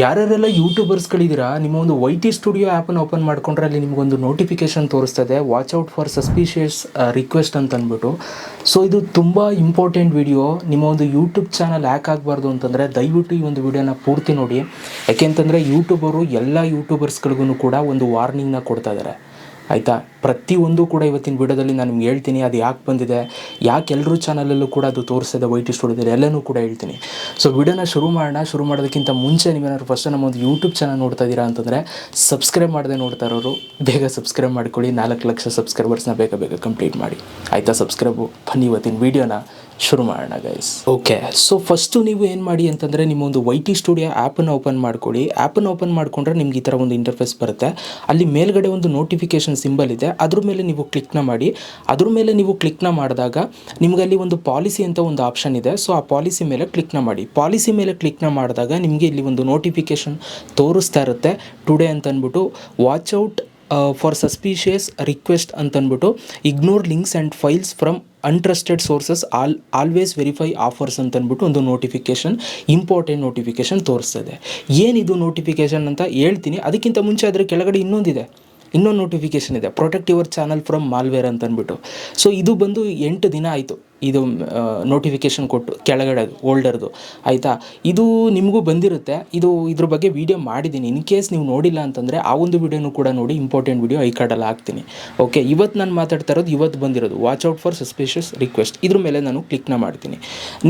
ಯಾರ್ಯಾರೆಲ್ಲ ಯೂಟ್ಯೂಬರ್ಸ್ಗಳಿದ್ದೀರಾ, ನಿಮ್ಮ ಒಂದು YT studio ಆ್ಯಪನ್ನು ಓಪನ್ ಮಾಡ್ಕೊಂಡ್ರೆ ಅಲ್ಲಿ ನಿಮಗೊಂದು ನೋಟಿಫಿಕೇಶನ್ ತೋರಿಸ್ತದೆ, watch out for suspicious request ಅಂತ ಅಂದ್ಬಿಟ್ಟು. ಸೊ ಇದು ತುಂಬ ಇಂಪಾರ್ಟೆಂಟ್ ವಿಡಿಯೋ. ನಿಮ್ಮ ಒಂದು ಯೂಟ್ಯೂಬ್ ಚಾನಲ್ ಹ್ಯಾಕ್ ಆಗಬಾರ್ದು ಅಂತಂದರೆ ದಯವಿಟ್ಟು ಈ ಒಂದು ವಿಡಿಯೋನ ಪೂರ್ತಿ ನೋಡಿ. ಯಾಕೆಂತಂದರೆ ಯೂಟ್ಯೂಬರು ಎಲ್ಲ ಯೂಟ್ಯೂಬರ್ಸ್ಗಳಿಗೂ ಕೂಡ ಒಂದು ವಾರ್ನಿಂಗ್ನ ಕೊಡ್ತಾ ಇದ್ದಾರೆ, ಆಯಿತಾ. ಪ್ರತಿಯೊಂದು ಕೂಡ ಇವತ್ತಿನ ವಿಡಿಯೋದಲ್ಲಿ ನಾನು ನಿಮ್ಗೆ ಹೇಳ್ತೀನಿ, ಅದು ಯಾಕೆ ಬಂದಿದೆ, ಯಾಕೆ ಎಲ್ಲರೂ ಚಾನಲಲ್ಲೂ ಕೂಡ ಅದು ತೋರಿಸಿದೆ YT ಸ್ಟುಡಿಯೋದಲ್ಲಿ ಎಲ್ಲನೂ ಕೂಡ ಹೇಳ್ತೀನಿ. ಸೊ ವಿಡಿಯೋನ ಶುರು ಮಾಡೋದಕ್ಕಿಂತ ಮುಂಚೆ ನೀವೇನಾದ್ರು ಫಸ್ಟ್ ನಮ್ಮ ಒಂದು ಯೂಟ್ಯೂಬ್ ಚಾನಲ್ ನೋಡ್ತಾ ಇದ್ದೀರಾ ಅಂತಂದರೆ ಸಬ್ಸ್ಕ್ರೈಬ್ ಮಾಡದೆ ನೋಡ್ತಾ ಇರೋರು ಬೇಗ ಸಬ್ಸ್ಕ್ರೈಬ್ ಮಾಡ್ಕೊಳ್ಳಿ. 4 ಲಕ್ಷ ಸಬ್ಸ್ಕ್ರೈಬರ್ಸ್ನ ಬೇಗ ಕಂಪ್ಲೀಟ್ ಮಾಡಿ, ಆಯಿತಾ. ಸಬ್ಸ್ಕ್ರೈಬು ಬನ್ನಿ ಇವತ್ತಿನ ವೀಡಿಯೋನ ಶುರು ಮಾಡೋಣ ಗೈಸ್. ಓಕೆ, ಸೊ ಫಸ್ಟು ನೀವು ಏನು ಮಾಡಿ ಅಂತಂದರೆ ನಿಮ್ಮ ಒಂದು YT ಸ್ಟುಡಿಯೋ ಆ್ಯಪನ್ನು ಓಪನ್ ಮಾಡ್ಕೊಳ್ಳಿ. ಆ್ಯಪನ್ನು ಓಪನ್ ಮಾಡಿಕೊಂಡ್ರೆ ನಿಮ್ಗೆ ಈ ಥರ ಒಂದು ಇಂಟರ್ಫೇಸ್ ಬರುತ್ತೆ. ಅಲ್ಲಿ ಮೇಲ್ಗಡೆ ಒಂದು ನೋಟಿಫಿಕೇಷನ್ ಸಿಂಬಲ್ ಇದೆ, ಅದ್ರ ಮೇಲೆ ನೀವು ಕ್ಲಿಕ್ನ ಮಾಡಿ. ಅದ್ರ ಮೇಲೆ ನೀವು ಕ್ಲಿಕ್ನ ಮಾಡಿದಾಗ ನಿಮ್ಗೆ ಅಲ್ಲಿ ಒಂದು ಪಾಲಿಸಿ ಅಂತ ಒಂದು ಆಪ್ಷನ್ ಇದೆ. ಸೊ ಆ ಪಾಲಿಸಿ ಮೇಲೆ ಕ್ಲಿಕ್ನ ಮಾಡಿ. ಪಾಲಿಸಿ ಮೇಲೆ ಕ್ಲಿಕ್ನ ಮಾಡಿದಾಗ ನಿಮಗೆ ಇಲ್ಲಿ ಒಂದು ನೋಟಿಫಿಕೇಷನ್ ತೋರಿಸ್ತಾ ಇರುತ್ತೆ, ಟುಡೇ ಅಂತ ಅಂದ್ಬಿಟ್ಟು watch out for suspicious request ಅಂತಂದ್ಬಿಟ್ಟು ignore links and files from untrusted sources always verify offers ಅಂತಂದ್ಬಿಟ್ಟು ಒಂದು ನೋಟಿಫಿಕೇಷನ್, ಇಂಪಾರ್ಟೆಂಟ್ ನೋಟಿಫಿಕೇಷನ್ ತೋರಿಸ್ತದೆ. ಏನಿದು ನೋಟಿಫಿಕೇಷನ್ ಅಂತ ಹೇಳ್ತೀನಿ. ಅದಕ್ಕಿಂತ ಮುಂಚೆ ಅದರ ಕೆಳಗಡೆ ಇನ್ನೊಂದು ನೋಟಿಫಿಕೇಷನ್ ಇದೆ, protect your channel from malware ಅಂತಂದ್ಬಿಟ್ಟು. ಸೊ ಇದು ಬಂದು 8 ದಿನ ಆಯಿತು ಇದು ನೋಟಿಫಿಕೇಷನ್ ಕೊಟ್ಟು, ಕೆಳಗಡೆ ಓಲ್ಡರ್ದು, ಆಯಿತಾ. ಇದು ನಿಮಗೂ ಬಂದಿರುತ್ತೆ. ಇದ್ರ ಬಗ್ಗೆ ವೀಡಿಯೋ ಮಾಡಿದ್ದೀನಿ. ಇನ್ ಕೇಸ್ ನೀವು ನೋಡಿಲ್ಲ ಅಂತಂದರೆ ಆ ಒಂದು ವೀಡಿಯೋನು ಕೂಡ ನೋಡಿ, ಇಂಪಾರ್ಟೆಂಟ್ ವೀಡಿಯೋ ಐ ಕಾರ್ಡಲ್ಲಿ ಹಾಕ್ತೀನಿ. ಓಕೆ, ಇವತ್ತು ನಾನು ಮಾತಾಡ್ತಾ ಇರೋದು ಇವತ್ತು ಬಂದಿರೋದು watch out for suspicious request. ಇದ್ರ ಮೇಲೆ ನಾನು ಕ್ಲಿಕ್ನ ಮಾಡ್ತೀನಿ.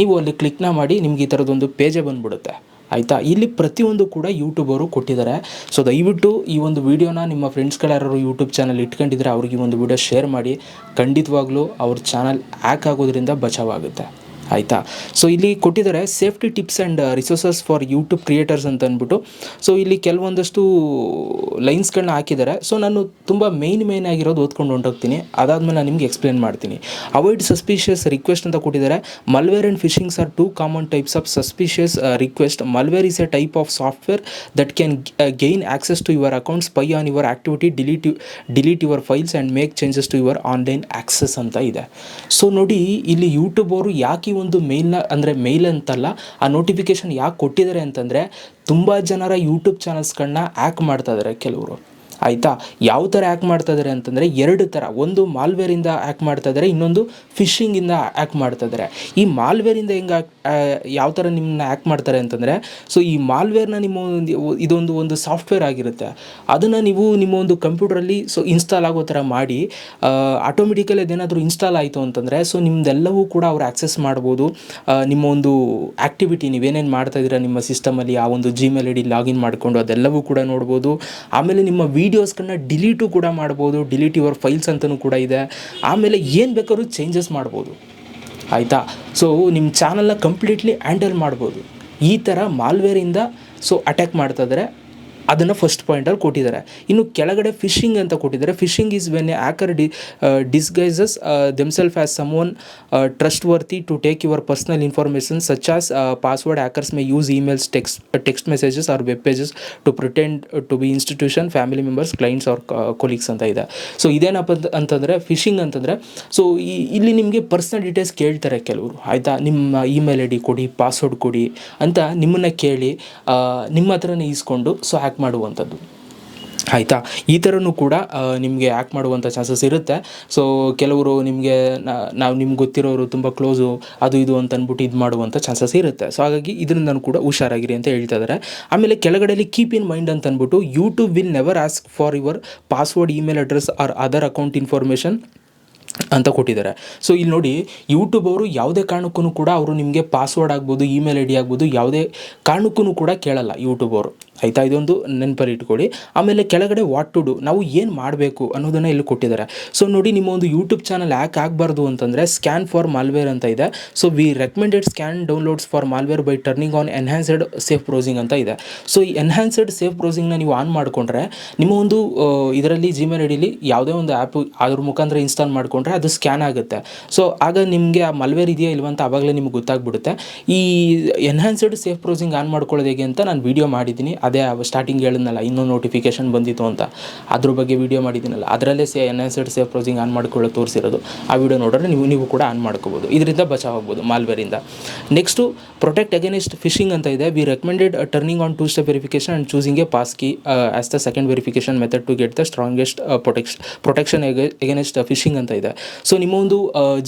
ನೀವು ಅಲ್ಲಿ ಕ್ಲಿಕ್ನ ಮಾಡಿ ನಿಮ್ಗೆ ಈ ಥರದೊಂದು ಪೇಜೇ ಬಂದುಬಿಡುತ್ತೆ, ಆಯಿತಾ. ಇಲ್ಲಿ ಪ್ರತಿಯೊಂದು ಕೂಡ ಯೂಟ್ಯೂಬರು ಕೊಟ್ಟಿದ್ದಾರೆ. ಸೊ ದಯವಿಟ್ಟು ಈ ಒಂದು ವೀಡಿಯೋನ ನಿಮ್ಮ ಫ್ರೆಂಡ್ಸ್ಗಳು ಯಾರು ಯೂಟ್ಯೂಬ್ ಚಾನಲ್ ಇಟ್ಕೊಂಡಿದ್ರೆ ಅವ್ರಿಗೆ ಈ ಒಂದು ವೀಡಿಯೋ ಶೇರ್ ಮಾಡಿ. ಖಂಡಿತವಾಗ್ಲೂ ಅವ್ರ ಚಾನಲ್ ಹ್ಯಾಕ್ ಆಗೋದ್ರಿಂದ ಬಚಾವಾಗುತ್ತೆ, ಆಯಿತಾ. ಸೊ ಇಲ್ಲಿ ಕೊಟ್ಟಿದ್ದಾರೆ safety tips and resources for YouTube creators ಅಂತ ಅಂದ್ಬಿಟ್ಟು. ಸೊ ಇಲ್ಲಿ ಕೆಲವೊಂದಷ್ಟು ಲೈನ್ಸ್ಗಳನ್ನ ಹಾಕಿದ್ದಾರೆ. ಸೊ ನಾನು ತುಂಬ ಮೇಯ್ನ್ ಆಗಿರೋದು ಓದ್ಕೊಂಡು ಹೊಂಟೋಗ್ತೀನಿ. ಅದಾದಮೇಲೆ ನಾನು ನಿಮ್ಗೆ ಎಕ್ಸ್ಪ್ಲೇನ್ ಮಾಡ್ತೀನಿ. ಅವಾಯ್ಡ್ ಸಸ್ಪಿಷಿಯಸ್ ರಿಕ್ವೆಸ್ಟ್ ಅಂತ ಕೊಟ್ಟಿದ್ದಾರೆ. Malware and phishings are 2 common types of suspicious request. Malware is a type of software that can gain access to your account, spy on your activity, delete your files and make changes to your online access ಅಂತ ಇದೆ. So ನೋಡಿ, ಇಲ್ಲಿ YouTube ಅವರು ಯಾಕೆ ಒಂದು ಮೇಲ್ ಅಂತಲ್ಲ, ಆ notification ಯಾಕೆ ಕೊಟ್ಟಿದ್ದಾರೆ ಅಂತಂದರೆ ತುಂಬ ಜನರ ಯೂಟ್ಯೂಬ್ ಚಾನಲ್ಸ್ಗಳನ್ನ ಹ್ಯಾಕ್ ಮಾಡ್ತಾ ಇದ್ದಾರೆ ಕೆಲವರು, ಆಯಿತಾ. ಯಾವ ಥರ ಹ್ಯಾಕ್ ಮಾಡ್ತಾ ಇದ್ದಾರೆ ಅಂತಂದರೆ 2 ಥರ. ಒಂದು ಮಾಲ್ವೇರಿಂದ ಹ್ಯಾಕ್ ಮಾಡ್ತಾ ಇದ್ದಾರೆ, ಇನ್ನೊಂದು ಫಿಶಿಂಗಿಂದ ಹ್ಯಾಕ್ ಮಾಡ್ತಾ ಇದ್ದಾರೆ. ಈ ಮಾಲ್ವೇರಿಂದ ಯಾವ ಥರ ನಿಮ್ಮನ್ನ ಹ್ಯಾಕ್ ಮಾಡ್ತಾರೆ ಅಂತಂದರೆ, ಸೊ ಈ ಮಾಲ್ವೇರ್ನ ಇದೊಂದು ಸಾಫ್ಟ್ವೇರ್ ಆಗಿರುತ್ತೆ. ಅದನ್ನು ನೀವು ನಿಮ್ಮ ಒಂದು ಕಂಪ್ಯೂಟ್ರಲ್ಲಿ ಇನ್ಸ್ಟಾಲ್ ಆಗೋ ಥರ ಮಾಡಿ, ಆಟೋಮೆಟಿಕಲಿ ಅದೇನಾದರೂ ಇನ್ಸ್ಟಾಲ್ ಆಯಿತು ಅಂತಂದರೆ ಸೊ ನಿಮ್ಮದೆಲ್ಲವೂ ಕೂಡ ಅವ್ರು ಆ್ಯಕ್ಸೆಸ್ ಮಾಡ್ಬೋದು. ನಿಮ್ಮ ಒಂದು ಆ್ಯಕ್ಟಿವಿಟಿ ನೀವೇನೇನು ಮಾಡ್ತಾಯಿದ್ದೀರಾ ನಿಮ್ಮ ಸಿಸ್ಟಮಲ್ಲಿ, ಆ ಒಂದು Gmail ID ಲಾಗಿನ್ ಮಾಡಿಕೊಂಡು ಅದೆಲ್ಲವೂ ಕೂಡ ನೋಡ್ಬೋದು. ಆಮೇಲೆ ನಿಮ್ಮ ವೀಡಿಯೋಸ್ಗಳನ್ನ ಡಿಲೀಟು ಕೂಡ ಮಾಡ್ಬೋದು, ಡಿಲೀಟ್ ಯುವರ್ ಫೈಲ್ಸ್ ಅಂತಲೂ ಕೂಡ ಇದೆ. ಆಮೇಲೆ ಏನು ಬೇಕಾದ್ರೂ ಚೇಂಜಸ್ ಮಾಡ್ಬೋದು, ಆಯಿತಾ. ಸೊ ನಿಮ್ಮ ಚಾನಲ್ನ ಕಂಪ್ಲೀಟ್ಲಿ ಹ್ಯಾಂಡಲ್ ಮಾಡ್ಬೋದು. ಈ ಥರ ಮಾಲ್ವೇರಿಂದ ಅಟ್ಯಾಕ್ ಮಾಡ್ತಾ ಇದ್ದಾರೆ. ಅದನ್ನು ಫಸ್ಟ್ ಪಾಯಿಂಟಲ್ಲಿ ಕೊಟ್ಟಿದ್ದಾರೆ. ಇನ್ನು ಕೆಳಗಡೆ ಫಿಶಿಂಗ್ ಅಂತ ಕೊಟ್ಟಿದ್ದಾರೆ. Phishing is when a hacker disguises themself as someone trustworthy to take your personal information such as password. Hackers may use emails, text messages or web pages to pretend to be institution, family members, clients or colleagues ಅಂತ ಇದೆ. So ಇದೇನಪ್ಪ ಅಂತಂದರೆ fishing ಅಂತಂದರೆ, so ಇಲ್ಲಿ ನಿಮಗೆ personal details ಕೇಳ್ತಾರೆ ಕೆಲವರು, ಆಯಿತಾ. ನಿಮ್ಮ ಇಮೇಲ್ ID ಕೊಡಿ, ಪಾಸ್ವರ್ಡ್ ಕೊಡಿ ಅಂತ ನಿಮ್ಮನ್ನು ಕೇಳಿ ನಿಮ್ಮ ಹತ್ರನೇ ಈಸ್ಕೊಂಡು ಹ್ಯಾಕ್ ಮಾಡುವಂಥದ್ದು, ಆಯಿತಾ. ಈ ಥರನೂ ಕೂಡ ನಿಮಗೆ ಹ್ಯಾಕ್ ಮಾಡುವಂಥ ಚಾನ್ಸಸ್ ಇರುತ್ತೆ. ಸೊ ಕೆಲವರು ನಿಮ್ಗೆ ಗೊತ್ತಿರೋರು ತುಂಬ ಕ್ಲೋಸು ಅದು ಇದು ಅಂತ ಅಂದ್ಬಿಟ್ಟು ಇದು ಮಾಡುವಂಥ ಚಾನ್ಸಸ್ ಇರುತ್ತೆ. ಸೊ ಹಾಗಾಗಿ ಇದರಿಂದ ಕೂಡ ಹುಷಾರಾಗಿರಿ ಅಂತ ಹೇಳ್ತಾ ಇದ್ದಾರೆ. ಆಮೇಲೆ ಕೆಳಗಡೆಯಲ್ಲಿ ಕೀಪ್ ಇನ್ ಮೈಂಡ್ ಅಂತ ಅಂದ್ಬಿಟ್ಟು YouTube will never ask for your password, email address or other account information ಅಂತ ಕೊಟ್ಟಿದ್ದಾರೆ. ಸೊ ಇಲ್ಲಿ ನೋಡಿ, ಯೂಟ್ಯೂಬ್ ಅವರು ಯಾವುದೇ ಕಾರಣಕ್ಕೂ ಕೂಡ ಅವರು ನಿಮಗೆ ಪಾಸ್ವರ್ಡ್ ಆಗ್ಬೋದು, ಇಮೇಲ್ ID ಆಗ್ಬೋದು, ಯಾವುದೇ ಕಾರಣಕ್ಕೂ ಕೂಡ ಕೇಳಲ್ಲ ಯೂಟ್ಯೂಬ್ ಅವರು, ಆಯಿತಾ. ಇದೊಂದು ನೆನಪಲ್ಲಿ ಇಟ್ಕೊಳ್ಳಿ. ಆಮೇಲೆ ಕೆಳಗಡೆ ವಾಟ್ ಟು ಡು, ನಾವು ಏನು ಮಾಡಬೇಕು ಅನ್ನೋದನ್ನು ಇಲ್ಲಿ ಕೊಟ್ಟಿದ್ದಾರೆ. ಸೊ ನೋಡಿ, ನಿಮ್ಮ ಒಂದು ಯೂಟ್ಯೂಬ್ ಚಾನಲ್ ಹ್ಯಾಕ್ ಆಗಬಾರ್ದು ಅಂತಂದರೆ ಸ್ಕ್ಯಾನ್ ಫಾರ್ ಮಾಲ್ವೇರ್ ಅಂತ ಇದೆ. So we recommended scan downloads for malware by turning on enhanced safe browsing ಅಂತ ಇದೆ. ಸೊ ಈ ಎನ್ಹ್ಯಾನ್ಸ್ಡ್ ಸೇಫ್ ಬ್ರೌಸಿಂಗ್ನ ನೀವು ಆನ್ ಮಾಡಿಕೊಂಡ್ರೆ ನಿಮ್ಮ ಒಂದು ಇದರಲ್ಲಿ Gmail IDಲಿ ಯಾವುದೇ ಒಂದು ಆ್ಯಪ್ ಅದ್ರ ಮುಖಾಂತರ ಇನ್ಸ್ಟಾಲ್ ಮಾಡಿಕೊಂಡ್ರೆ ಅದು ಸ್ಕ್ಯಾನ್ ಆಗುತ್ತೆ. ಸೊ ಆಗ ನಿಮಗೆ ಆ ಮಲ್ವೇರ್ ಇದೆಯಾ ಇಲ್ವ ಅಂತ ಆವಾಗಲೇ ನಿಮ್ಗೆ ಗೊತ್ತಾಗ್ಬಿಡುತ್ತೆ. ಈ ಎನ್ಹ್ಯಾನ್ಸ್ಡ್ ಸೇಫ್ ಬ್ರೌಸಿಂಗ್ ಆನ್ ಮಾಡ್ಕೊಳ್ಳೋದು ಹೇಗೆ ಅಂತ ನಾನು ವೀಡಿಯೋ ಮಾಡಿದ್ದೀನಿ, ಅದೇ ಸ್ಟಾರ್ಟಿಂಗ್ ಹೇಳಿದ್ನಲ್ಲ ಇನ್ನೂ ನೋಟಿಫಿಕೇಷನ್ ಬಂದಿತ್ತು ಅಂತ, ಅದ್ರ ಬಗ್ಗೆ ವೀಡಿಯೋ ಮಾಡಿದ್ದೀನಲ್ಲ, ಅದರಲ್ಲೇ ಎನ್ಹಾನ್ಸ್ಡ್ ಸೇಫ್ ಬ್ರೌಸಿಂಗ್ ಆನ್ ಮಾಡ್ಕೊಳ್ಳೋ ತೋರಿಸಿರೋದು. ಆ ವಿಡಿಯೋ ನೋಡಿದ್ರೆ ನೀವು ಕೂಡ ಆನ್ ಮಾಡ್ಕೋಬೋದು. ಇದರಿಂದ ಬಚಾವಾಗ್ಬೋದು ಮಾಲ್ವೇರಿಂದ. ನೆಕ್ಸ್ಟು ಪ್ರೊಟೆಕ್ಟ್ ಅಗೇನೆಸ್ಟ್ ಫಿಶಿಂಗ್ ಅಂತ ಇದೆ. We recommended turning on 2 step verification and choosing a passkey as the second verification method to get the strongest protection against phishing ಅಂತ ಇದೆ. ಸೊ ನಿಮ್ಮ ಒಂದು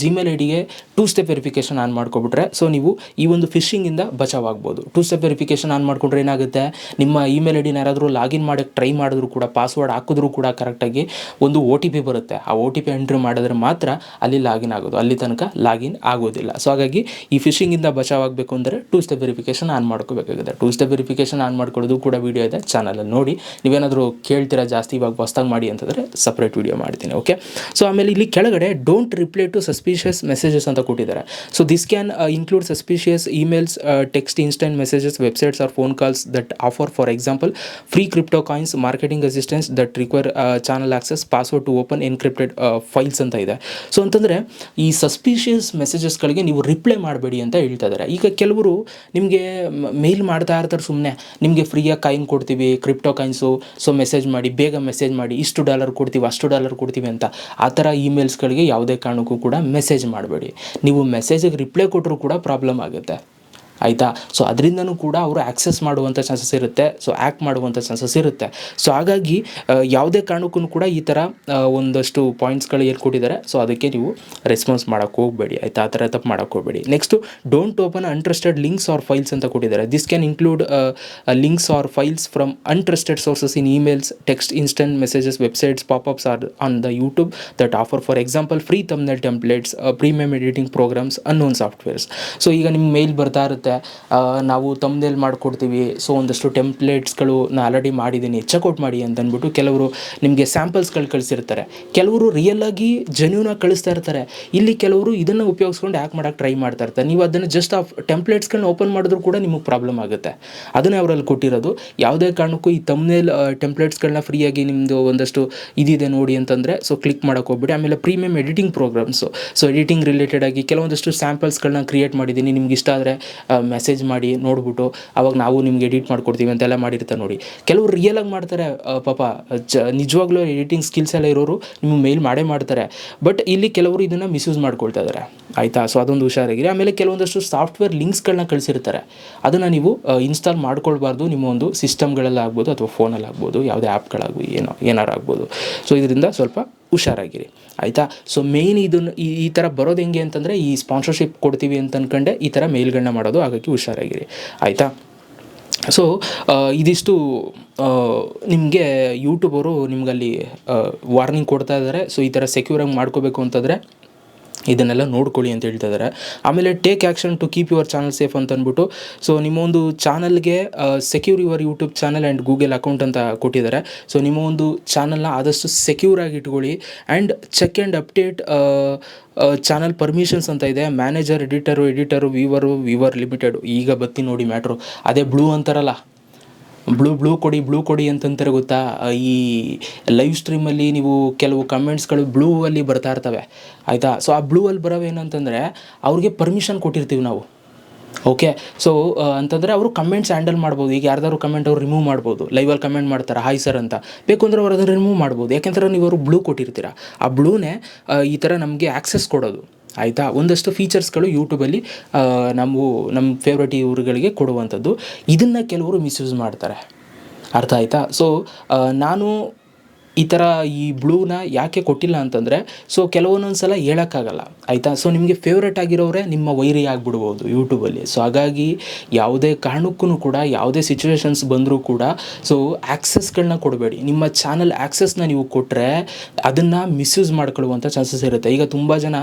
ಜಿಮೇಲ್ ಐ ಡಿಗೆ 2 ಸ್ಟೆಪ್ ವೆರಿಫಿಕೇಷನ್ ಆನ್ ಮಾಡ್ಕೊಬಿಟ್ರೆ so ನೀವು ಈ ಒಂದು ಫಿಶಿಂಗಿಂದ ಬಚಾವಾಗ್ಬೋದು. 2 ಸ್ಟೆಪ್ ವೆರಿಫಿಕೇಷನ್ ಆನ್ ಮಾಡ್ಕೊಂಡ್ರೆ ಏನಾಗುತ್ತೆ, ನಿಮ್ಮ ಇಮೇಲ್ ಐ ಡಿನ ಯಾರಾದರೂ ಲಾಗಿನ್ ಮಾಡೋಕ್ಕೆ ಟ್ರೈ ಮಾಡಿದ್ರು ಕೂಡ, ಪಾಸ್ವರ್ಡ್ ಹಾಕಿದ್ರೂ ಕೂಡ ಕರೆಕ್ಟಾಗಿ ಒಂದು OTP ಬರುತ್ತೆ. ಆ OTP ಎಂಟ್ರಿ ಮಾಡಿದ್ರೆ ಮಾತ್ರ ಅಲ್ಲಿ ಲಾಗಿನ್ ಆಗೋದು, ಅಲ್ಲಿ ತನಕ ಲಾಗಿನ್ ಆಗೋದಿಲ್ಲ. ಸೊ ಹಾಗಾಗಿ ಈ ಫಿಶಿಂಗಿಂದ ಬಚಾವಾಗಬೇಕು ಅಂದರೆ 2 ಸ್ಟೆಪ್ ವೆರಿಫಿಕೇಷನ್ ಆನ್ ಮಾಡ್ಕೋಬೇಕಾಗುತ್ತೆ. 2 ಸ್ಟೆಪ್ ವೆರಿಫಿಕೇಷನ್ ಆನ್ ಮಾಡ್ಕೊಳ್ಳೋದು ಕೂಡ ವೀಡಿಯೋ ಇದೆ ಚಾನಲಲ್ಲಿ ನೋಡಿ. ನೀವೇನಾದರೂ ಕೇಳ್ತೀರಾ ಜಾಸ್ತಿ ಇವಾಗ ಹೊಸ್ದಾಗಿ ಮಾಡಿ ಅಂತಂದರೆ ಸಪ್ರೇಟ್ ವೀಡಿಯೋ ಮಾಡ್ತೀನಿ. ಓಕೆ. ಸೊ ಆಮೇಲೆ ಇಲ್ಲಿ ಕೆಳಗಡೆ don't reply to suspicious messages ಅಂತ ಕೊಟ್ಟಿದ್ದಾರೆ. So this can include suspicious emails, text instant messages, websites or phone calls that offer for example free crypto coins, marketing assistance that require channel access, password to open encrypted files ಅಂತ ಇದೆ. So ಅಂತಂದರೆ ಈ suspicious ಮೆಸೇಜಸ್ಗಳಿಗೆ ನೀವು reply ಮಾಡಬೇಡಿ ಅಂತ ಹೇಳ್ತಾ ಇದ್ದಾರೆ. ಈಗ ಕೆಲವರು ನಿಮಗೆ ಮೇಲ್ ಮಾಡ್ತಾ ಇರ್ತಾರೆ ಸುಮ್ಮನೆ, ನಿಮಗೆ ಫ್ರೀಯಾಗಿ ಕಾಯಿನ್ ಕೊಡ್ತೀವಿ, ಕ್ರಿಪ್ಟೋ ಕಾಯಿನ್ಸು, ಸೊ ಮೆಸೇಜ್ ಮಾಡಿ, ಬೇಗ ಮೆಸೇಜ್ ಮಾಡಿ, ಇಷ್ಟು $1 ಕೊಡ್ತೀವಿ, ಅಷ್ಟು $1 ಕೊಡ್ತೀವಿ ಅಂತ. ಆ ಥರ ಇಮೇಲ್ಸ್ಗಳಿಗೆ ಯಾವುದೇ ಕಾರಣಕ್ಕೂ ಕೂಡ ಮೆಸೇಜ್ ಮಾಡಬೇಡಿ. ನೀವು ಮೆಸೇಜಿಗೆ ರಿಪ್ಲೈ ಕೊಟ್ಟರೂ ಕೂಡ ಪ್ರಾಬ್ಲಮ್ ಆಗುತ್ತೆ, ಆಯಿತಾ. ಸೊ ಅದರಿಂದನೂ ಕೂಡ ಅವರು ಆ್ಯಕ್ಸೆಸ್ ಮಾಡುವಂಥ ಚಾನ್ಸಸ್ ಇರುತ್ತೆ, ಸೊ ಆ್ಯಕ್ಟ್ ಮಾಡುವಂಥ ಚಾನ್ಸಸ್ ಇರುತ್ತೆ. ಸೊ ಹಾಗಾಗಿ ಯಾವುದೇ ಕಾರಣಕ್ಕೂ ಕೂಡ ಈ ಥರ ಒಂದಷ್ಟು ಪಾಯಿಂಟ್ಸ್ಗಳು ಏನು ಕೊಟ್ಟಿದ್ದಾರೆ, ಸೊ ಅದಕ್ಕೆ ನೀವು ರೆಸ್ಪಾನ್ಸ್ ಮಾಡೋಕ್ಕೆ ಹೋಗಬೇಡಿ, ಆಯಿತಾ. ಆ ಥರ ತಪ್ಪು ಮಾಡೋಕ್ಕೆ ಹೋಗಬೇಡಿ. Next don't open untrusted links or files ಅಂತ ಕೊಟ್ಟಿದ್ದಾರೆ. This can include links or files from untrusted sources in emails, text instant messages, websites, popups or on the YouTube that offer for example free thumbnail templates, premium editing programs, unknown softwares. So ಈಗ ನಿಮ್ಗೆ ಮೇಲ್ ಬರ್ತಾ ಇರುತ್ತೆ, ನಾವು thumbnail ಮಾಡಿಕೊಡ್ತೀವಿ, so ಒಂದಷ್ಟು ಟೆಂಪ್ಲೇಟ್ಸ್ಗಳು ನಾನು already ಮಾಡಿದ್ದೀನಿ, checkout ಮಾಡಿ ಅಂತ ಅಂದ್ಬಿಟ್ಟು ಕೆಲವರು ನಿಮಗೆ ಸ್ಯಾಂಪಲ್ಸ್ಗಳು ಕಳಿಸಿರ್ತಾರೆ. ಕೆಲವರು ರಿಯಲಾಗಿ ಜೆನ್ಯೂನಾಗಿ ಕಳಿಸ್ತಾ ಇರ್ತಾರೆ. ಇಲ್ಲಿ ಕೆಲವರು ಇದನ್ನು ಉಪಯೋಗಿಸ್ಕೊಂಡು ಹ್ಯಾಕ್ ಮಾಡೋಕ್ಕೆ ಟ್ರೈ ಮಾಡ್ತಾ ಇರ್ತಾರೆ. ನೀವು ಅದನ್ನು ಜಸ್ಟ್ ಆ ಟೆಂಪ್ಲೇಟ್ಸ್ಗಳನ್ನ ಓಪನ್ ಮಾಡಿದ್ರು ಕೂಡ ನಿಮಗೆ ಪ್ರಾಬ್ಲಮ್ ಆಗುತ್ತೆ. ಅದನ್ನೇ ಅವರಲ್ಲಿ ಕೊಟ್ಟಿರೋದು. ಯಾವುದೇ ಕಾರಣಕ್ಕೂ ಈ ಥಂಬ್ನೇಲ್ ಟೆಂಪ್ಲೇಟ್ಸ್ಗಳನ್ನ ಫ್ರೀಯಾಗಿ ನಿಮ್ಮದು ಒಂದಷ್ಟು ಇದಿದೆ ನೋಡಿ ಅಂತಂದರೆ ಸೊ ಕ್ಲಿಕ್ ಮಾಡೋಕ್ಕೆ ಹೋಗ್ಬಿಡಿ. ಆಮೇಲೆ premium editing programmes, so editing related ಆಗಿ ಕೆಲವೊಂದಷ್ಟು ಸ್ಯಾಂಪಲ್ಸ್ಗಳನ್ನ ಕ್ರಿಯೇಟ್ ಮಾಡಿದ್ದೀನಿ, ನಿಮ್ಗೆ ಇಷ್ಟ ಆದರೆ ಮೆಸೇಜ್ ಮಾಡಿ ನೋಡಿಬಿಟ್ಟು ಅವಾಗ ನಾವು ನಿಮ್ಗೆ ಎಡಿಟ್ ಮಾಡ್ಕೊಡ್ತೀವಿ ಅಂತೆಲ್ಲ ಮಾಡಿರ್ತಾರೆ ನೋಡಿ. ಕೆಲವರು ರಿಯಲಾಗಿ ಮಾಡ್ತಾರೆ, ಪಾಪ ನಿಜವಾಗ್ಲೂ ಎಡಿಟಿಂಗ್ ಸ್ಕಿಲ್ಸ್ ಎಲ್ಲ ಇರೋರು ನಿಮಗೆ ಮೇಲ್ ಮಾಡೇ ಮಾಡ್ತಾರೆ. ಬಟ್ ಇಲ್ಲಿ ಕೆಲವರು ಇದನ್ನು ಮಿಸ್ಯೂಸ್ ಮಾಡ್ಕೊಳ್ತಾ ಇದ್ದಾರೆ, ಆಯಿತಾ. ಸೊ ಅದೊಂದು ಹುಷಾರಾಗಿರಿ. ಆಮೇಲೆ ಕೆಲವೊಂದಷ್ಟು ಸಾಫ್ಟ್ವೇರ್ ಲಿಂಕ್ಸ್ಗಳನ್ನ ಕಳಿಸಿರ್ತಾರೆ, ಅದನ್ನು ನೀವು ಇನ್ಸ್ಟಾಲ್ ಮಾಡ್ಕೊಳ್ಬಾರ್ದು. ನಿಮ್ಮ ಒಂದು ಸಿಸ್ಟಮ್ಗಳೆಲ್ಲ ಆಗ್ಬೋದು ಅಥವಾ ಫೋನಲ್ಲಿ ಆಗ್ಬೋದು, ಯಾವುದೇ ಆ್ಯಪ್ಗಳಾಗ್ಬೋದು, ಏನಾರು ಆಗ್ಬೋದು. ಸೊ ಇದರಿಂದ ಸ್ವಲ್ಪ ಹುಷಾರಾಗಿರಿ, ಆಯಿತಾ. ಸೊ ಮೇಯ್ನ್ ಇದನ್ನು ಈ ಥರ ಬರೋದು ಹೆಂಗೆ ಅಂತಂದರೆ, ಈ ಸ್ಪಾನ್ಸರ್ಶಿಪ್ ಕೊಡ್ತೀವಿ ಅಂತ ಅಂದ್ಕೊಂಡೆ ಈ ಥರ ಮೇಲ್ಗಳನ್ನ ಮಾಡೋದು, ಹಾಗಾಗಿ ಹುಷಾರಾಗಿರಿ, ಆಯಿತಾ. ಸೊ ಇದಿಷ್ಟು ನಿಮಗೆ ಯೂಟ್ಯೂಬರು ನಿಮಗಲ್ಲಿ ವಾರ್ನಿಂಗ್ ಕೊಡ್ತಾ ಇದ್ದಾರೆ. ಸೊ ಈ ಥರ ಸೆಕ್ಯೂರಾಗಿ ಮಾಡ್ಕೋಬೇಕು ಅಂತಂದರೆ ಇದನ್ನೆಲ್ಲ ನೋಡ್ಕೊಳ್ಳಿ ಅಂತ ಹೇಳ್ತಾ ಇದ್ದಾರೆ. ಆಮೇಲೆ take action to keep your channel safe ಅಂತ ಅಂದ್ಬಿಟ್ಟು, ಸೊ ನಿಮ್ಮ ಒಂದು ಚಾನಲ್ಗೆ secure your YouTube channel and Google account ಅಂತ ಕೊಟ್ಟಿದ್ದಾರೆ. ಸೊ ನಿಮ್ಮ ಒಂದು ಚಾನಲ್ನ ಆದಷ್ಟು ಸೆಕ್ಯೂರಾಗಿ ಇಟ್ಕೊಳ್ಳಿ. And check and update channel permissions ಅಂತ ಇದೆ. Manager, editor, viewer limited. ಈಗ ಬತ್ತಿ ನೋಡಿ ಮ್ಯಾಟ್ರು, ಅದೇ ಬ್ಲೂ ಅಂತಾರಲ್ಲ, ಬ್ಲೂ ಕೊಡಿ ಅಂತಂತಾರೆ ಗೊತ್ತಾ. ಈ ಲೈವ್ ಸ್ಟ್ರೀಮಲ್ಲಿ ನೀವು ಕೆಲವು ಕಮೆಂಟ್ಸ್ಗಳು ಬ್ಲೂ ಅಲ್ಲಿ ಬರ್ತಾ ಇರ್ತವೆ, ಆಯಿತಾ. ಸೊ ಆ ಬ್ಲೂ ಅಲ್ಲಿ ಬರೋವು ಏನಂತಂದರೆ ಅವ್ರಿಗೆ ಪರ್ಮಿಷನ್ ಕೊಟ್ಟಿರ್ತೀವಿ ನಾವು, ಓಕೆ. ಸೊ ಅಂತಂದರೆ ಅವರು ಕಮೆಂಟ್ಸ್ ಹ್ಯಾಂಡಲ್ ಮಾಡ್ಬೋದು. ಈಗ ಯಾರ್ದಾದ್ರು ಕಮೆಂಟ್ ಅವ್ರು ರಿಮೂವ್ ಮಾಡ್ಬೋದು. ಲೈವಲ್ಲಿ ಕಮೆಂಟ್ ಮಾಡ್ತಾರೆ ಹಾಯ್ ಸರ್ ಅಂತ, ಬೇಕು ಅಂದರೆ ಅವ್ರು ಅದನ್ನು ರಿಮೂವ್ ಮಾಡ್ಬೋದು. ಯಾಕೆಂದ್ರೆ ನೀವು ಅವರು ಬ್ಲೂ ಕೊಟ್ಟಿರ್ತೀರ. ಆ ಬ್ಲೂನೇ ಈ ಥರ ನಮಗೆ ಆ್ಯಕ್ಸೆಸ್ ಕೊಡೋದು, ಆಯಿತಾ. ಒಂದಷ್ಟು ಫೀಚರ್ಸ್ಗಳು ಯೂಟ್ಯೂಬಲ್ಲಿ ನಮ್ಮ ಫೇವ್ರೇಟ್ ಇವ್ರುಗಳಿಗೆ ಕೊಡುವಂಥದ್ದು. ಇದನ್ನು ಕೆಲವರು ಮಿಸ್ಯೂಸ್ ಮಾಡ್ತಾರೆ, ಅರ್ಥ ಆಯಿತಾ. ಸೊ ನಾನು ಈ ಥರ ಈ ಬ್ಲೂನ ಯಾಕೆ ಕೊಟ್ಟಿಲ್ಲ ಅಂತಂದರೆ, ಸೊ ಕೆಲವೊಂದೊಂದು ಸಲ ಹೇಳೋಕ್ಕಾಗಲ್ಲ, ಆಯಿತಾ. ಸೊ ನಿಮಗೆ ಫೇವ್ರೇಟ್ ಆಗಿರೋರೇ ನಿಮ್ಮ ವೈರಿ ಆಗಿಬಿಡ್ಬೋದು ಯೂಟ್ಯೂಬಲ್ಲಿ. ಸೊ ಹಾಗಾಗಿ ಯಾವುದೇ ಕಾರಣಕ್ಕೂ ಕೂಡ, ಯಾವುದೇ ಸಿಚುವೇಶನ್ಸ್ ಬಂದರೂ ಕೂಡ ಸೊ ಆ್ಯಕ್ಸೆಸ್ಗಳನ್ನ ಕೊಡಬೇಡಿ. ನಿಮ್ಮ ಚಾನಲ್ ಆ್ಯಕ್ಸೆಸ್ನ ನೀವು ಕೊಟ್ಟರೆ ಅದನ್ನು ಮಿಸ್ಯೂಸ್ ಮಾಡ್ಕೊಳ್ಳುವಂಥ ಚಾನ್ಸಸ್ ಇರುತ್ತೆ. ಈಗ ತುಂಬ ಜನ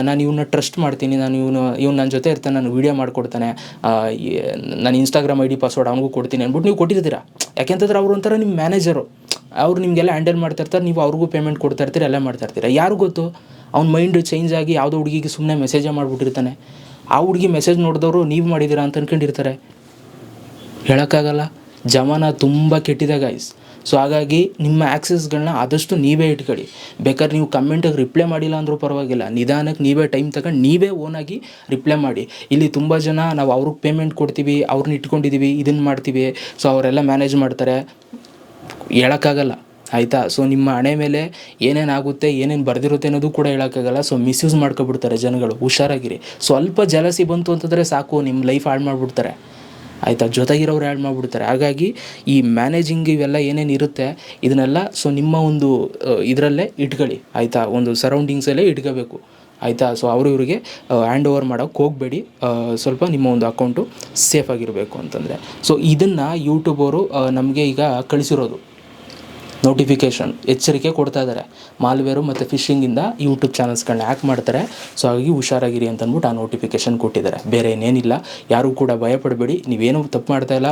ನಾನು ಇವನ್ನ ಟ್ರಸ್ಟ್ ಮಾಡ್ತೀನಿ, ಇವನು ನನ್ನ ಜೊತೆ ಇರ್ತಾನೆ, ನಾನು ವೀಡಿಯೋ ಮಾಡಿಕೊಡ್ತಾನೆ, ನಾನು ಇನ್ಸ್ಟಾಗ್ರಾಮ್ ID ಪಾಸ್ವರ್ಡ್ ಅವನಿಗೂ ಕೊಡ್ತೀನಿ ಅಂದ್ಬಿಟ್ಟು ನೀವು ಕೊಟ್ಟಿರ್ತೀರ. ಯಾಕೆಂತಂದ್ರೆ ಅವ್ರು ಒಂಥರ ನಿಮ್ಮ ಮ್ಯಾನೇಜರು, ಅವ್ರು ನಿಮಗೆಲ್ಲ ಹ್ಯಾಂಡಲ್ ಮಾಡ್ತಾಯಿರ್ತಾರೆ, ನೀವು ಅವ್ರಿಗೂ ಪೇಮೆಂಟ್ ಕೊಡ್ತಾಯಿರ್ತೀರ, ಎಲ್ಲ ಮಾಡ್ತಾಯಿರ್ತೀರ. ಯಾರು ಗೊತ್ತು, ಅವ್ನ ಮೈಂಡ್ ಚೇಂಜ್ ಆಗಿ ಯಾವುದೋ ಹುಡುಗಿಗೆ ಸುಮ್ಮನೆ ಮೆಸೇಜೇ ಮಾಡಿಬಿಟ್ಟಿರ್ತಾನೆ. ಆ ಹುಡುಗಿ ಮೆಸೇಜ್ ನೋಡಿದವರು ನೀವು ಮಾಡಿದ್ದೀರಾ ಅಂತ ಅಂದ್ಕೊಂಡಿರ್ತಾರೆ. ಹೇಳೋಕ್ಕಾಗಲ್ಲ. ಜಮಾನ ತುಂಬ ಕೆಟ್ಟಿದೆ ಗೈಸ್. ಸೊ ಹಾಗಾಗಿ ನಿಮ್ಮ ಆ್ಯಕ್ಸಸ್ಗಳನ್ನ ಆದಷ್ಟು ನೀವೇ ಇಟ್ಕೊಳ್ಳಿ. ಬೇಕಾದ್ರೆ ನೀವು ಕಮೆಂಟಿಗೆ ರಿಪ್ಲೈ ಮಾಡಿಲ್ಲ ಅಂದರೂ ಪರವಾಗಿಲ್ಲ, ನಿಧಾನಕ್ಕೆ ನೀವೇ ಟೈಮ್ ತಗೊಂಡು ನೀವೇ ಓನಾಗಿ ರಿಪ್ಲೈ ಮಾಡಿ. ಇಲ್ಲಿ ತುಂಬ ಜನ ನಾವು ಅವ್ರಿಗೆ ಪೇಮೆಂಟ್ ಕೊಡ್ತೀವಿ, ಅವ್ರನ್ನ ಇಟ್ಕೊಂಡಿದ್ದೀವಿ, ಇದನ್ನು ಮಾಡ್ತೀವಿ, ಸೊ ಅವರೆಲ್ಲ ಮ್ಯಾನೇಜ್ ಮಾಡ್ತಾರೆ, ಹೇಳೋಕ್ಕಾಗಲ್ಲ ಆಯಿತಾ. ಸೊ ನಿಮ್ಮ ಹಣೆ ಮೇಲೆ ಏನೇನಾಗುತ್ತೆ, ಏನೇನು ಬರೆದಿರುತ್ತೆ ಅನ್ನೋದು ಕೂಡ ಹೇಳೋಕ್ಕಾಗಲ್ಲ. ಸೊ ಮಿಸ್ಯೂಸ್ ಮಾಡ್ಕೊಬಿಡ್ತಾರೆ ಜನಗಳು, ಹುಷಾರಾಗಿರಿ. ಸ್ವಲ್ಪ ಜಲಸಿ ಬಂತು ಅಂತಂದರೆ ಸಾಕು, ನಿಮ್ಮ ಲೈಫ್ ಹಾಳು ಮಾಡಿಬಿಡ್ತಾರೆ ಆಯಿತಾ, ಜೊತೆಗಿರೋರು ಹಾಳು ಮಾಡಿಬಿಡ್ತಾರೆ. ಹಾಗಾಗಿ ಈ ಮ್ಯಾನೇಜಿಂಗ್ ಇವೆಲ್ಲ ಏನೇನು ಇರುತ್ತೆ ಇದನ್ನೆಲ್ಲ ಸೊ ನಿಮ್ಮ ಒಂದು ಇದರಲ್ಲೇ ಇಟ್ಕೊಳ್ಳಿ ಆಯಿತಾ, ಒಂದು ಸರೌಂಡಿಂಗ್ಸಲ್ಲೇ ಇಟ್ಕೋಬೇಕು ಆಯಿತಾ. ಸೊ ಇವರಿಗೆ ಹ್ಯಾಂಡ್ ಓವರ್ ಮಾಡೋಕ್ಕೆ ಹೋಗಬೇಡಿ, ಸ್ವಲ್ಪ ನಿಮ್ಮ ಒಂದು ಅಕೌಂಟು ಸೇಫಾಗಿರಬೇಕು ಅಂತಂದರೆ. ಸೊ ಇದನ್ನು ಯೂಟ್ಯೂಬ್ ಅವರು ನಮಗೆ ಈಗ ಕಳಿಸಿರೋದು ನೋಟಿಫಿಕೇಷನ್, ಎಚ್ಚರಿಕೆ ಕೊಡ್ತಾ ಇದ್ದಾರೆ. ಮಾಲ್ವೇರು ಮತ್ತು ಫಿಶಿಂಗಿಂದ ಯೂಟ್ಯೂಬ್ ಚಾನಲ್ಸ್ಗಳನ್ನ ಹ್ಯಾಕ್ ಮಾಡ್ತಾರೆ, ಸೊ ಹಾಗಾಗಿ ಹುಷಾರಾಗಿರಿ ಅಂತಂದ್ಬಿಟ್ಟು ಆ ನೋಟಿಫಿಕೇಷನ್ ಕೊಟ್ಟಿದ್ದಾರೆ. ಬೇರೆ ಏನೇನಿಲ್ಲ, ಯಾರೂ ಕೂಡ ಭಯಪಡಬೇಡಿ. ನೀವೇನು ತಪ್ಪು ಮಾಡ್ತಾಯಿಲ್ಲ,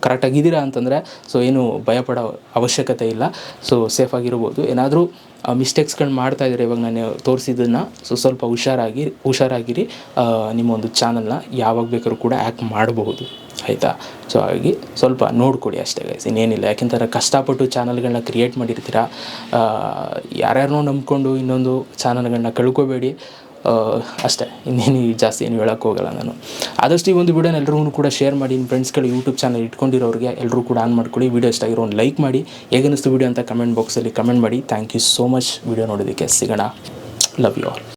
ಕರೆಕ್ಟಾಗಿದ್ದೀರಾ ಅಂತಂದರೆ ಸೊ ಏನು ಭಯಪಡೋ ಅವಶ್ಯಕತೆ ಇಲ್ಲ. ಸೊ ಸೇಫಾಗಿರ್ಬೋದು. ಏನಾದರೂ ಮಿಸ್ಟೇಕ್ಸ್ಗಳು ಮಾಡ್ತಾಯಿದ್ರೆ ಇವಾಗ ನಾನು ತೋರಿಸಿದ್ದನ್ನು ಸೊ ಸ್ವಲ್ಪ ಹುಷಾರಾಗಿರಿ. ನಿಮ್ಮ ಒಂದು ಚಾನಲ್ನ ಯಾವಾಗ ಬೇಕಾದ್ರೂ ಕೂಡ ಹ್ಯಾಕ್ ಮಾಡಬಹುದು ಆಯಿತಾ. ಸೊ ಹಾಗಾಗಿ ಸ್ವಲ್ಪ ನೋಡ್ಕೊಳ್ಳಿ ಅಷ್ಟೇ ಗೈಸ್, ಇನ್ನೇನಿಲ್ಲ. ಯಾಕೆಂದರೆ ಕಷ್ಟಪಟ್ಟು ಚಾನಲ್ಗಳನ್ನ ಕ್ರಿಯೇಟ್ ಮಾಡಿರ್ತೀರ, ಯಾರ್ಯಾರನ್ನೋ ನಂಬ್ಕೊಂಡು ಇನ್ನೊಂದು ಚಾನಲ್ಗಳನ್ನ ಕಳ್ಕೊಬೇಡಿ ಅಷ್ಟೇ. ಇನ್ನೇನು ಜಾಸ್ತಿ ಏನು ಹೇಳೋಕ್ಕೆ ಹೋಗಲ್ಲ ನಾನು. ಆದಷ್ಟು ಈ ಒಂದು ವಿಡಿಯೋನ ಎಲ್ರಿಗೂ ಕೂಡ ಶೇರ್ ಮಾಡಿ. ನಿಮ್ಮ ಫ್ರೆಂಡ್ಸ್ಗಳು ಯೂಟ್ಯೂಬ್ ಚಾನಲ್ ಇಟ್ಕೊಂಡಿರೋರಿಗೆ ಎಲ್ಲರೂ ಕೂಡ ಆನ್ ಮಾಡ್ಕೊಳ್ಳಿ. ವಿಡಿಯೋ ಇಷ್ಟ ಆಗಿರೋ ಒಂದು ಲೈಕ್ ಮಾಡಿ, ಹೇಗನ್ನಿಸ್ತು ವಿಡಿಯೋ ಅಂತ ಕಮೆಂಟ್ ಬಾಕ್ಸಲ್ಲಿ ಕಮೆಂಟ್ ಮಾಡಿ. Thank you so much video ನೋಡೋದಕ್ಕೆ. ಸಿಗೋಣ, ಲವ್ ಯು ಆಲ್.